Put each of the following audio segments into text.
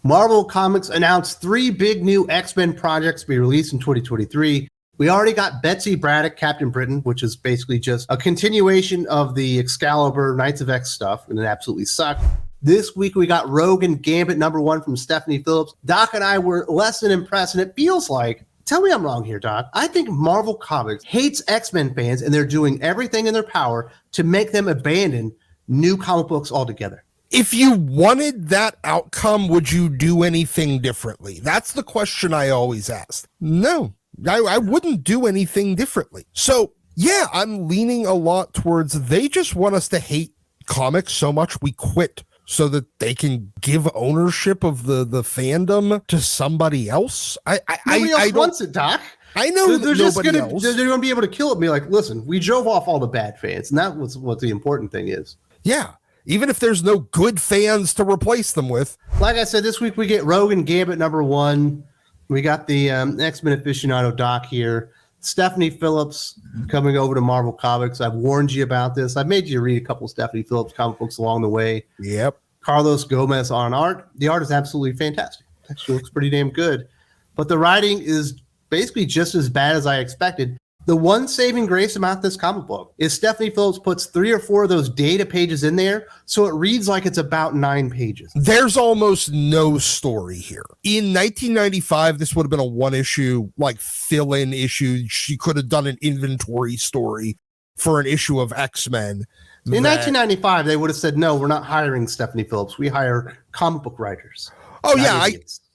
Marvel Comics announced 3 big new X-Men projects to be released in 2023. We already got Betsy Braddock, Captain Britain, which is basically just a continuation of the Excalibur Knights of X stuff, and it absolutely sucked. This week we got Rogue and Gambit #1 from Stephanie Phillips. Doc and I were less than impressed, and it feels like, tell me I'm wrong here, Doc, I think Marvel Comics hates X-Men fans, and they're doing everything in their power to make them abandon new comic books altogether. If you wanted that outcome, would you do anything differently? That's the question I always ask. No, I wouldn't do anything differently. So yeah, I'm leaning a lot towards they just want us to hate comics so much we quit so that they can give ownership of the fandom to somebody else. Nobody else wants it, Doc. I know they're just gonna be able to kill it and be like, listen, we drove off all the bad fans, and that was what the important thing is. Yeah. Even if there's no good fans to replace them with. Like I said, this week we get Rogue and Gambit #1. We got the X-Men aficionado Doc here. Stephanie Phillips coming over to Marvel Comics. I've warned you about this. I've made you read a couple of Stephanie Phillips comic books along the way. Yep. Carlos Gomez on art. The art is absolutely fantastic. It actually looks pretty damn good. But the writing is basically just as bad as I expected. The one saving grace about this comic book is Stephanie Phillips puts 3 or 4 of those data pages in there, so it reads like it's about 9 pages. There's almost no story here. In 1995, this would have been a one-issue, like fill-in issue. She could have done an inventory story for an issue of X-Men. In 1995, they would have said, no, we're not hiring Stephanie Phillips. We hire comic book writers. Oh, yeah.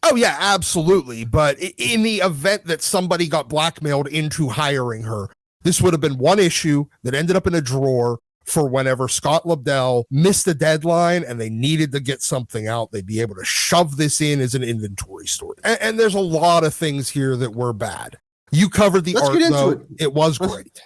Oh, yeah, absolutely. But in the event that somebody got blackmailed into hiring her, this would have been one issue that ended up in a drawer for whenever Scott Lobdell missed a deadline and they needed to get something out. They'd be able to shove this in as an inventory story. And there's a lot of things here that were bad. You covered the art, though. It was great.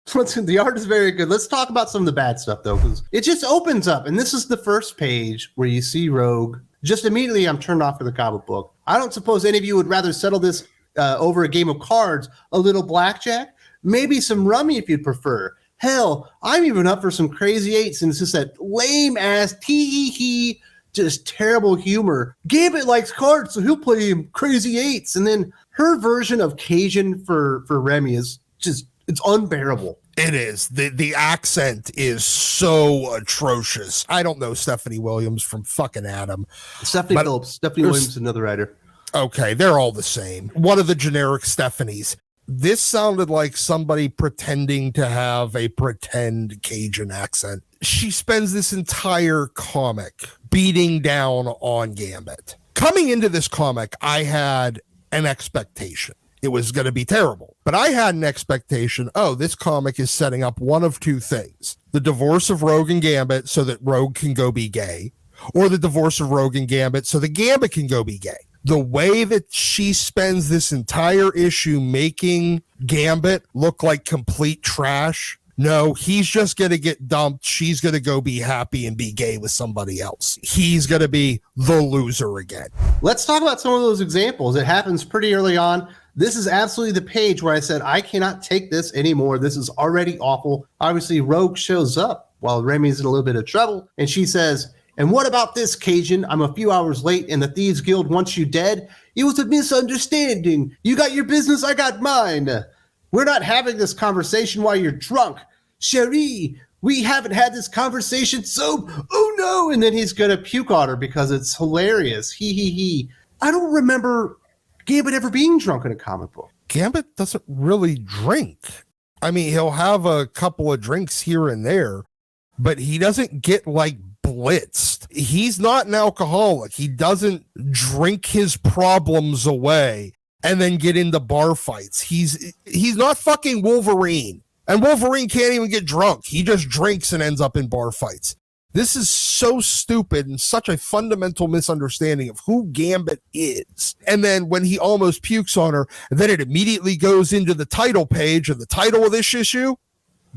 The art is very good. Let's talk about some of the bad stuff, though, because it just opens up. And this is the first page where you see Rogue. Just immediately, I'm turned off for the comic book. I don't suppose any of you would rather settle this over a game of cards, a little blackjack, maybe some rummy if you'd prefer. Hell, I'm even up for some crazy eights, and it's just that lame-ass, tee-hee-hee, just terrible humor. Gambit likes cards, so he'll play him crazy eights. And then her version of Cajun for Remy is just, it's unbearable. It is. The accent is so atrocious. I don't know Stephanie Williams from fucking Adam. Stephanie Phillips. Stephanie Williams is another writer. Okay, they're all the same. One of the generic Stephanies. This sounded like somebody pretending to have a pretend Cajun accent. She spends this entire comic beating down on Gambit. Coming into this comic, I had an expectation. It was going to be terrible. But I had an expectation, this comic is setting up one of two things. The divorce of Rogue and Gambit so that Rogue can go be gay, or the divorce of Rogue and Gambit so that Gambit can go be gay. The way that she spends this entire issue making Gambit look like complete trash. No, he's just going to get dumped. She's going to go be happy and be gay with somebody else. He's going to be the loser again. Let's talk about some of those examples. It happens pretty early on. This is absolutely the page where I said, I cannot take this anymore. This is already awful. Obviously, Rogue shows up while Remy's in a little bit of trouble. And she says, and what about this, Cajun? I'm a few hours late and the Thieves Guild wants you dead. It was a misunderstanding. You got your business, I got mine. We're not having this conversation while you're drunk. Cherie, we haven't had this conversation, so, oh no. And then he's going to puke on her because it's hilarious. He. I don't remember Gambit ever being drunk in a comic book. Gambit doesn't really drink. I mean, he'll have a couple of drinks here and there, but he doesn't get like blitzed. He's not an alcoholic. He doesn't drink his problems away and then get into bar fights. He's not fucking Wolverine. And Wolverine can't even get drunk. He just drinks and ends up in bar fights. This is so stupid and such a fundamental misunderstanding of who Gambit is. And then when he almost pukes on her, then it immediately goes into the title page, and the title of this issue,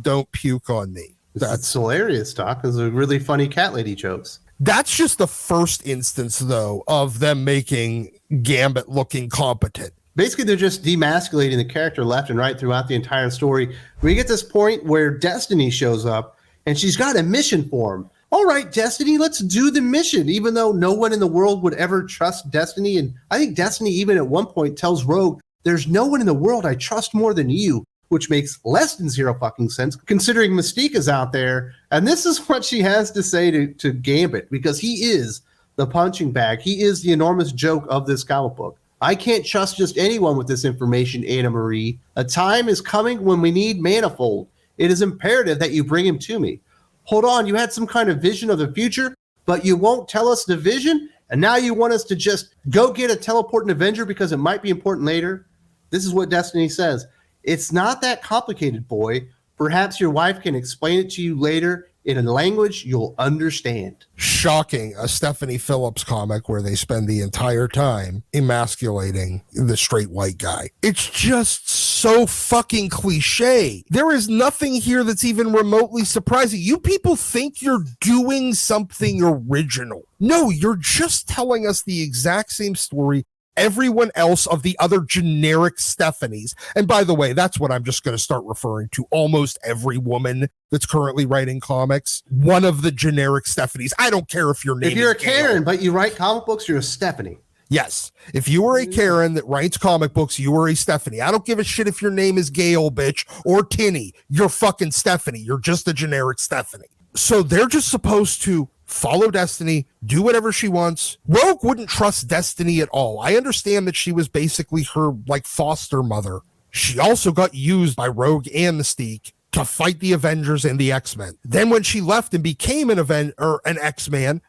Don't Puke on Me. That's hilarious, Doc. Those are really funny cat lady jokes. That's just the first instance, though, of them making Gambit look incompetent. Basically, they're just demasculating the character left and right throughout the entire story. We get this point where Destiny shows up, and she's got a mission for him. all right, Destiny, let's do the mission, even though no one in the world would ever trust Destiny. And I think Destiny, even at one point, tells Rogue, there's no one in the world I trust more than you, which makes less than zero fucking sense, considering Mystique is out there. And this is what she has to say to Gambit, because he is the punching bag. He is the enormous joke of this comic book. I can't trust just anyone with this information, Anna Marie. A time is coming when we need Manifold. It is imperative that you bring him to me. Hold on, you had some kind of vision of the future, but you won't tell us the vision? And now you want us to just go get a teleporting Avenger because it might be important later? This is what Destiny says. It's not that complicated, boy. Perhaps your wife can explain it to you later in a language you'll understand. Shocking, a Stephanie Phillips comic where they spend the entire time emasculating the straight white guy. It's just so fucking cliche. There is nothing here that's even remotely surprising. You people think you're doing something original. No, you're just telling us the exact same story everyone else of the other generic Stephanies. And by the way, that's what I'm just going to start referring to almost every woman that's currently writing comics. One of the generic Stephanies. I don't care if your name is If you're a Gail. Karen, but you write comic books, you're a Stephanie. Yes. If you are a Karen that writes comic books, you are a Stephanie. I don't give a shit if your name is Gail, bitch, or Tinny. You're fucking Stephanie. You're just a generic Stephanie. So they're just supposed to follow Destiny, do whatever she wants. Rogue wouldn't trust Destiny at all. I understand that she was basically her like foster mother. She also got used by Rogue and Mystique to fight the Avengers and the X-Men. Then when she left and became an X-Man,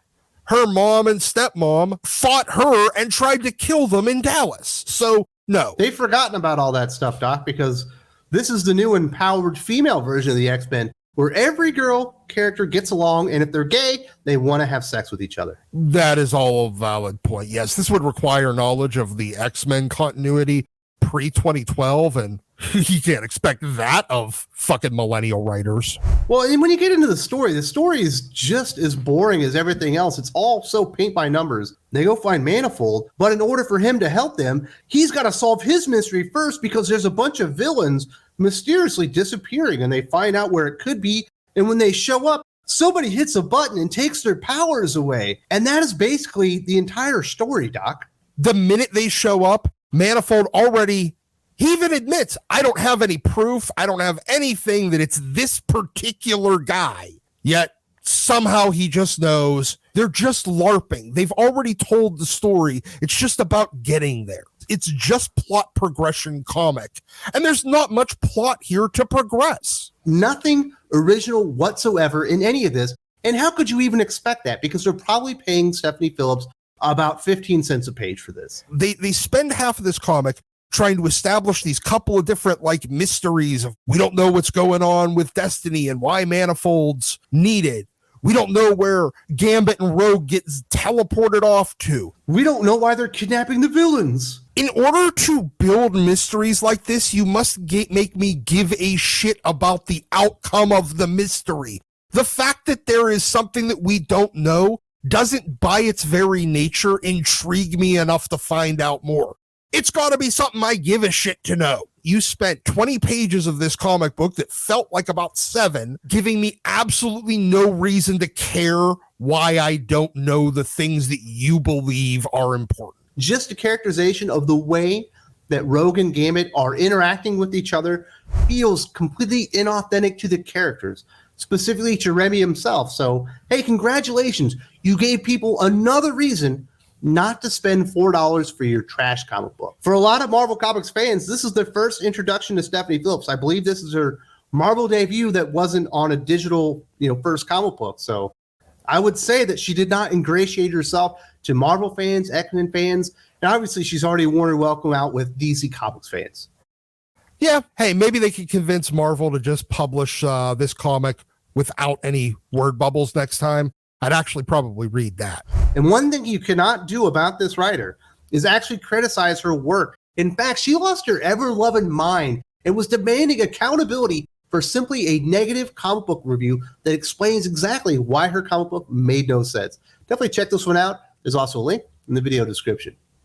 her mom and stepmom fought her and tried to kill them in Dallas. So no. They've forgotten about all that stuff, Doc, because this is the new empowered female version of the X-Men, where every girl character gets along, and if they're gay, they want to have sex with each other. That is all a valid point. Yes, this would require knowledge of the X-Men continuity pre-2012, and you can't expect that of fucking millennial writers. Well, and when you get into the story is just as boring as everything else. It's all so paint by numbers. They go find Manifold, but in order for him to help them, he's got to solve his mystery first, because there's a bunch of villains mysteriously disappearing, and they find out where it could be. And when they show up, somebody hits a button and takes their powers away. And that is basically the entire story, Doc. The minute they show up, Manifold already, he even admits, I don't have any proof. I don't have anything that it's this particular guy. Yet somehow he just knows they're just LARPing. They've already told the story. It's just about getting there. It's just plot progression comic. And there's not much plot here to progress. Nothing original whatsoever in any of this. And how could you even expect that? Because they're probably paying Stephanie Phillips about 15 cents a page for this. They spend half of this comic trying to establish these couple of different like mysteries of, we don't know what's going on with Destiny and why Manifold's needed. We don't know where Gambit and Rogue gets teleported off to. We don't know why they're kidnapping the villains. In order to build mysteries like this, you must make me give a shit about the outcome of the mystery. The fact that there is something that we don't know doesn't by its very nature intrigue me enough to find out more. It's got to be something I give a shit to know. You spent 20 pages of this comic book that felt like about 7, giving me absolutely no reason to care why I don't know the things that you believe are important. Just a characterization of the way that Rogue and Gambit are interacting with each other feels completely inauthentic to the characters, specifically to Remy himself. So, hey, congratulations. You gave people another reason not to spend $4 for your trash comic book. For a lot of Marvel Comics fans, this is their first introduction to Stephanie Phillips. I believe this is her Marvel debut that wasn't on a digital, first comic book. So I would say that she did not ingratiate herself to Marvel fans, X-Men fans, and obviously she's already worn her welcome out with DC Comics fans. Yeah, hey, maybe they could convince Marvel to just publish this comic without any word bubbles next time. I'd actually probably read that. And one thing you cannot do about this writer is actually criticize her work. In fact, she lost her ever-loving mind and was demanding accountability for simply a negative comic book review that explains exactly why her comic book made no sense. Definitely check this one out. There's also a link in the video description.